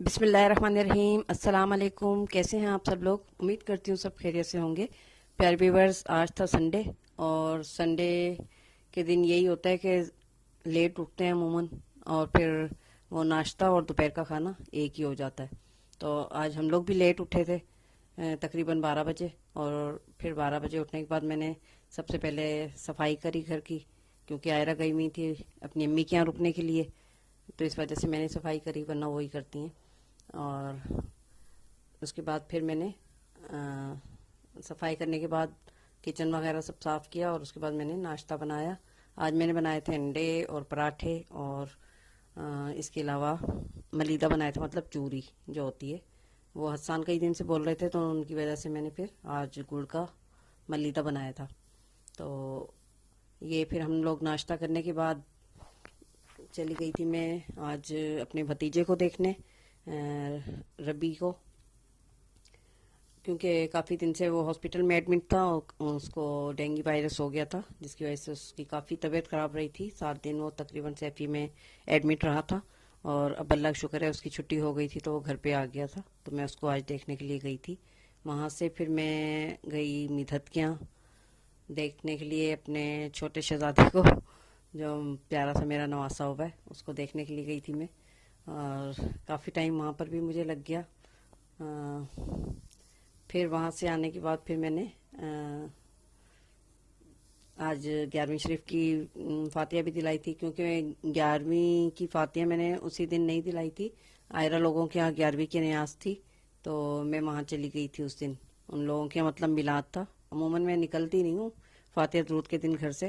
بسم اللہ الرحمن الرحیم، السلام علیکم۔ کیسے ہیں آپ سب لوگ؟ امید کرتی ہوں سب خیریت سے ہوں گے۔ پیارے ویورز، آج تھا سنڈے، اور سنڈے کے دن یہی ہوتا ہے کہ لیٹ اٹھتے ہیں عموماً، اور پھر وہ ناشتہ اور دوپہر کا کھانا ایک ہی ہو جاتا ہے۔ تو آج ہم لوگ بھی لیٹ اٹھے تھے، تقریباً 12 بجے، اور پھر 12 بجے اٹھنے کے بعد میں نے سب سے پہلے صفائی کری گھر کی، کیونکہ آئرہ گئی ہوئی تھی اپنی امی کے یہاں رکنے کے لیے، تو اس وجہ سے میں نے صفائی کری، ورنہ وہی کرتی ہیں۔ اور اس کے بعد پھر میں نے صفائی کرنے کے بعد کچن وغیرہ سب صاف کیا، اور اس کے بعد میں نے ناشتہ بنایا۔ آج میں نے بنائے تھے انڈے اور پراٹھے، اور اس کے علاوہ ملیدہ بنایا تھا، مطلب چوری جو ہوتی ہے، وہ حسان کئی دن سے بول رہے تھے، تو ان کی وجہ سے میں نے پھر آج گڑ کا ملیدہ بنایا تھا۔ تو یہ پھر ہم لوگ ناشتہ کرنے کے بعد چلی گئی تھی میں آج اپنے بھتیجے کو دیکھنے، ربی کو، کیونکہ کافی دن سے وہ ہاسپٹل میں ایڈمٹ تھا، اور اس کو ڈینگی وائرس ہو گیا تھا، جس کی وجہ سے اس کی کافی طبیعت خراب رہی تھی۔ 7 دن وہ تقریباً سیفی میں ایڈمٹ رہا تھا، اور اب اللہ کا شکر ہے اس کی چھٹی ہو گئی تھی، تو وہ گھر پہ آ گیا تھا، تو میں اس کو آج دیکھنے کے لیے گئی تھی۔ وہاں سے پھر میں گئی مدحت کے یہاں دیکھنے کے لیے اپنے چھوٹے شہزادے کو، جو پیارا سا میرا نواسا ہوا ہے، اس کو دیکھنے کے لیے گئی تھی میں، اور کافی ٹائم وہاں پر بھی مجھے لگ گیا۔ پھر وہاں سے آنے کے بعد پھر میں نے آج 11ویں شریف کی فاتحہ بھی دلائی تھی، کیونکہ 11ویں کی فاتحہ میں نے اسی دن نہیں دلائی تھی، آئرہ لوگوں کے یہاں 11ویں کی نیاز تھی، تو میں وہاں چلی گئی تھی اس دن، ان لوگوں کے مطلب میلاد تھا۔ عموماً میں نکلتی نہیں ہوں فاتحہ درود کے دن گھر سے،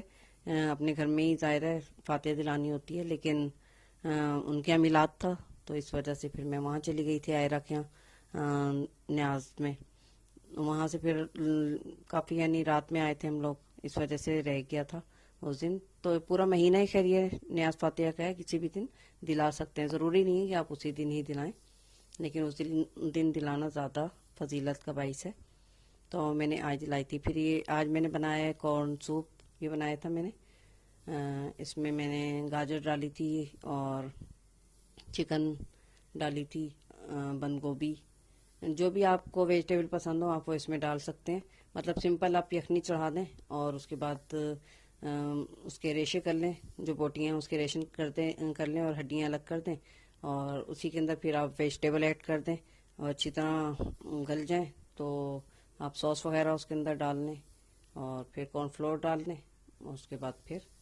اپنے گھر میں ہی ظاہر ہے فاتحہ دلانی ہوتی ہے، لیکن ان کے یہاں میلاد تھا، تو اس وجہ سے پھر میں وہاں چلی گئی تھی آئرہ کے یہاں نیاز میں۔ وہاں سے پھر کافی، یعنی رات میں آئے تھے ہم لوگ، اس وجہ سے رہ گیا تھا اس دن۔ تو پورا مہینہ ہی خیر یہ نیاز فاتحہ کا ہے، کسی بھی دن دلا سکتے ہیں، ضروری نہیں ہے کہ آپ اسی دن ہی دلائیں، لیکن اس دن دلانا زیادہ فضیلت کا باعث ہے۔ تو میں نے آج دلائی تھی۔ پھر یہ آج میں نے بنایا ہے کارن سوپ، یہ بنایا تھا میں نے، اس میں میں نے گاجر ڈالی تھی، اور چکن ڈالی تھی، بند گوبھی، جو بھی آپ کو ویجیٹیبل پسند ہو آپ وہ اس میں ڈال سکتے ہیں۔ مطلب سمپل آپ یخنی چڑھا دیں، اور اس کے بعد اس کے ریشے کر لیں، جو بوٹیاں ہیں اس کے ریشن کر لیں، اور ہڈیاں الگ کر دیں، اور اسی کے اندر پھر آپ ویجیٹیبل ایڈ کر دیں، اور اچھی طرح گل جائیں تو آپ سوس وغیرہ اس کے اندر ڈال لیں، اور پھر کارن فلور ڈال دیں، اور اس کے بعد پھر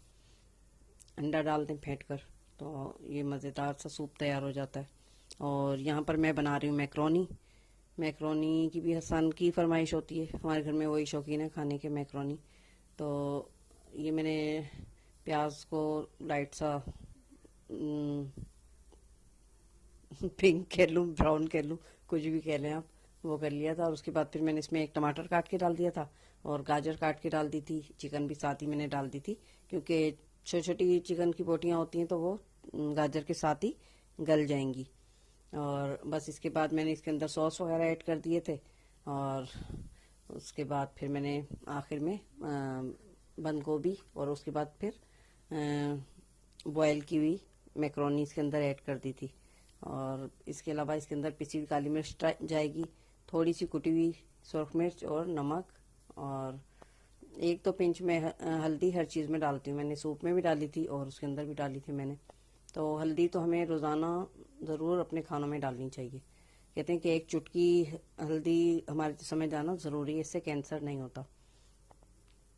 انڈا ڈال دیں پھینٹ کر، تو یہ مزیدار سا سوپ تیار ہو جاتا ہے۔ اور یہاں پر میں بنا رہی ہوں میکرونی۔ میکرونی کی بھی حسان کی فرمائش ہوتی ہے، ہمارے گھر میں وہی شوقین ہے کھانے کے، میکرونی۔ تو یہ میں نے پیاز کو لائٹ سا پنک کہہ لوں، براؤن کہہ لوں، کچھ بھی کہہ لیں آپ، وہ کر لیا تھا، اور اس کے بعد پھر میں نے اس میں ایک ٹماٹر کاٹ کے ڈال دیا تھا، اور گاجر کاٹ کے ڈال دی تھی، چکن بھی ساتھ ہی میں نے ڈال دی تھی، کیونکہ چھوٹی چھوٹی چکن کی بوٹیاں ہوتی ہیں تو وہ گاجر کے ساتھ ہی گل جائیں گی۔ اور بس اس کے بعد میں نے اس کے اندر سوس وغیرہ ایڈ کر دیے تھے، اور اس کے بعد پھر میں نے آخر میں بند گوبھی، اور اس کے بعد پھر بوائل کی ہوئی میکرونی اس کے اندر ایڈ کر دی تھی۔ اور اس کے علاوہ اس کے اندر پسی ہوئی کالی مرچ جائے گی، تھوڑی سی کٹی ہوئی سرخ مرچ اور نمک، اور ایک تو پنچ میں ہلدی ہر چیز میں ڈالتی ہوں، میں نے سوپ میں بھی ڈالی تھی اور اس کے اندر بھی ڈالی تھی میں نے۔ تو ہلدی تو ہمیں روزانہ ضرور اپنے کھانوں میں ڈالنی چاہیے، کہتے ہیں کہ ایک چٹکی ہلدی ہمارے جسم میں جانا ضروری ہے، اس سے کینسر نہیں ہوتا۔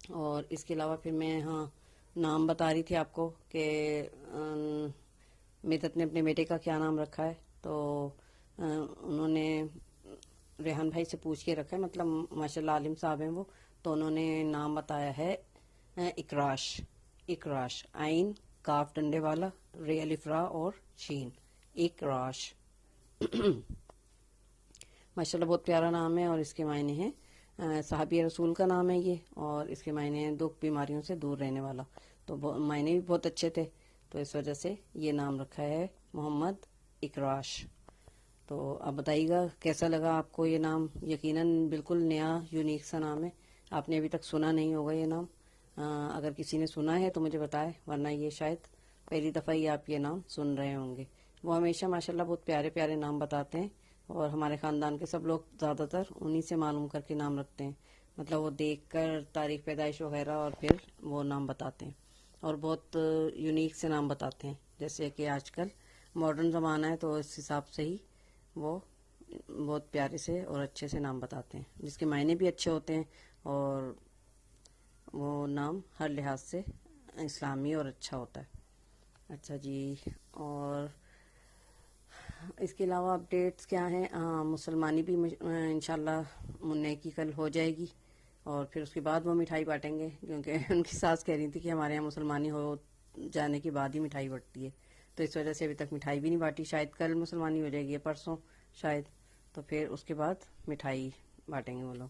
اور اس کے علاوہ پھر میں ہاں نام بتا رہی تھی آپ کو کہ مدت نے اپنے بیٹے کا کیا نام رکھا ہے، تو انہوں نے ریحان بھائی سے پوچھ کے رکھا ہے، مطلب ماشاء اللہ عالم صاحب ہیں وہ، تو انہوں نے نام بتایا ہے اکراش۔ اکراش، عین کاف ڈنڈے والا، رے الف را اور شین، اکراش۔ ماشاءاللہ بہت پیارا نام ہے، اور اس کے معنی ہیں صحابی رسول کا نام ہے یہ، اور اس کے معنی ہیں دکھ بیماریوں سے دور رہنے والا، تو معنی بھی بہت اچھے تھے، تو اس وجہ سے یہ نام رکھا ہے محمد اکراش۔ تو آپ بتائیے گا کیسا لگا آپ کو یہ نام، یقیناً بالکل نیا یونیک سا نام ہے، آپ نے ابھی تک سنا نہیں ہوگا یہ نام، اگر کسی نے سنا ہے تو مجھے بتائے، ورنہ یہ شاید پہلی دفعہ ہی آپ یہ نام سن رہے ہوں گے۔ وہ ہمیشہ ماشاءاللہ بہت پیارے پیارے نام بتاتے ہیں، اور ہمارے خاندان کے سب لوگ زیادہ تر انہی سے معلوم کر کے نام رکھتے ہیں، مطلب وہ دیکھ کر تاریخ پیدائش وغیرہ اور پھر وہ نام بتاتے ہیں، اور بہت یونیک سے نام بتاتے ہیں، جیسے کہ آج کل ماڈرن زمانہ ہے تو اس حساب سے ہی وہ بہت پیارے سے اور اچھے سے نام بتاتے ہیں، جس کے معنی بھی اچھے ہوتے ہیں، اور وہ نام ہر لحاظ سے اسلامی اور اچھا ہوتا ہے۔ اچھا جی، اور اس کے علاوہ اپڈیٹس کیا ہیں؟ مسلمانی بھی انشاءاللہ منع کی کل ہو جائے گی، اور پھر اس کے بعد وہ مٹھائی بانٹیں گے، کیونکہ ان کی ساس کہہ رہی تھی کہ ہمارے یہاں مسلمانی ہو جانے کے بعد ہی مٹھائی بٹتی ہے، تو اس وجہ سے ابھی تک مٹھائی بھی نہیں بانٹی، شاید کل مسلمانی ہو جائے گی، پرسوں شاید، تو پھر اس کے بعد مٹھائی بانٹیں گے وہ لوگ۔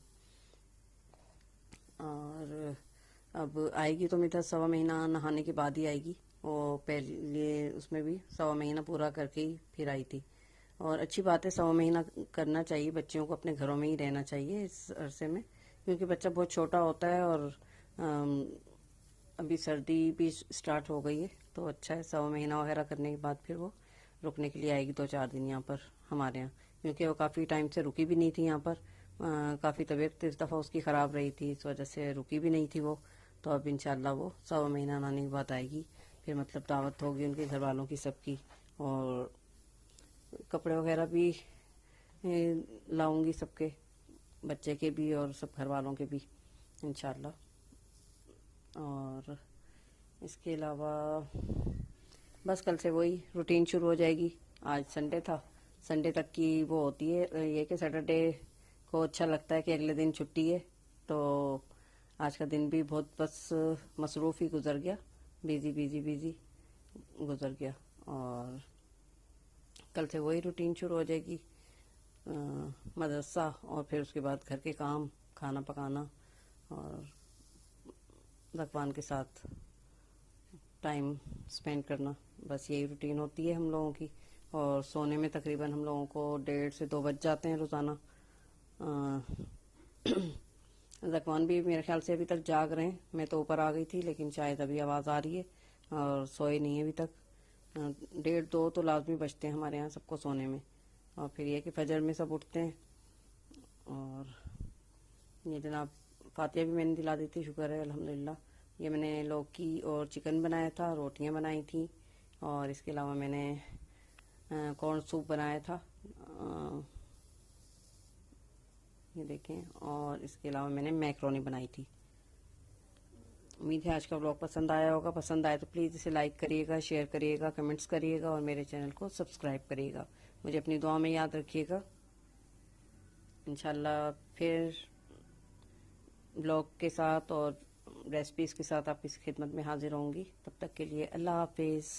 اور اب آئے گی تو میرا 1.25 مہینہ نہانے کے بعد ہی آئے گی، وہ پہلے اس میں بھی 1.25 مہینہ پورا کر کے ہی پھر آئی تھی، اور اچھی بات ہے 1.25 مہینہ کرنا چاہیے، بچوں کو اپنے گھروں میں ہی رہنا چاہیے اس عرصے میں، کیونکہ بچہ بہت چھوٹا ہوتا ہے، اور ابھی سردی بھی سٹارٹ ہو گئی ہے، تو اچھا ہے 1.25 مہینہ وغیرہ کرنے کے بعد پھر وہ رکنے کے لیے آئے گی 2-4 دن یہاں پر ہمارے یہاں، کیونکہ وہ کافی ٹائم سے رکی بھی نہیں تھی یہاں پر، کافی طبیعت اس دفعہ اس کی خراب رہی تھی، اس وجہ سے رکی بھی نہیں تھی وہ، تو اب انشاءاللہ وہ 1.25 مہینہ آنے کے بعد آئے گی، پھر مطلب دعوت ہوگی ان کے گھر والوں کی سب کی، اور کپڑے وغیرہ بھی لاؤں گی سب کے، بچے کے بھی اور سب گھر والوں کے بھی انشاءاللہ۔ اور اس کے علاوہ بس کل سے وہی روٹین شروع ہو جائے گی، آج سنڈے تھا، سنڈے تک کی وہ ہوتی ہے یہ کہ سیٹرڈے کو اچھا لگتا ہے کہ اگلے دن چھٹی ہے، تو آج کا دن بھی بہت بس مصروف ہی گزر گیا، بیزی بیزی بیزی گزر گیا، اور کل سے وہی روٹین شروع ہو جائے گی، مدرسہ، اور پھر اس کے بعد گھر کے کام، کھانا پکانا، اور پکوان کے ساتھ ٹائم سپینڈ کرنا، بس یہی روٹین ہوتی ہے ہم لوگوں کی، اور سونے میں تقریباً ہم لوگوں کو 1:30 سے 2 بج جاتے ہیں روزانہ۔ زکوان بھی میرے خیال سے ابھی تک جاگ رہے ہیں، میں تو اوپر آ گئی تھی لیکن شاید ابھی آواز آ رہی ہے، اور سوئے نہیں ہیں ابھی تک، 1:30-2 تو لازمی بجتے ہیں ہمارے یہاں سب کو سونے میں، اور پھر یہ کہ فجر میں سب اٹھتے ہیں، اور یہ جناب فاتحہ بھی میں نے دلا دی تھی، شکر ہے الحمدللہ۔ یہ میں نے لوکی اور چکن بنایا تھا، روٹیاں بنائی تھیں، اور اس کے علاوہ میں نے کارن سوپ بنایا تھا، یہ دیکھیں، اور اس کے علاوہ میں نے میکرونی بنائی تھی۔ امید ہے آج کا ولاگ پسند آیا ہوگا، پسند آئے تو پلیز اسے لائک کریے گا، شیئر کریے گا، کمنٹس کریے گا، اور میرے چینل کو سبسکرائب کریے گا، مجھے اپنی دعا میں یاد رکھیے گا۔ انشاءاللہ پھر بلاگ کے ساتھ اور ریسپیز کے ساتھ آپ کی خدمت میں حاضر ہوں گی، تب تک کے لیے اللہ حافظ۔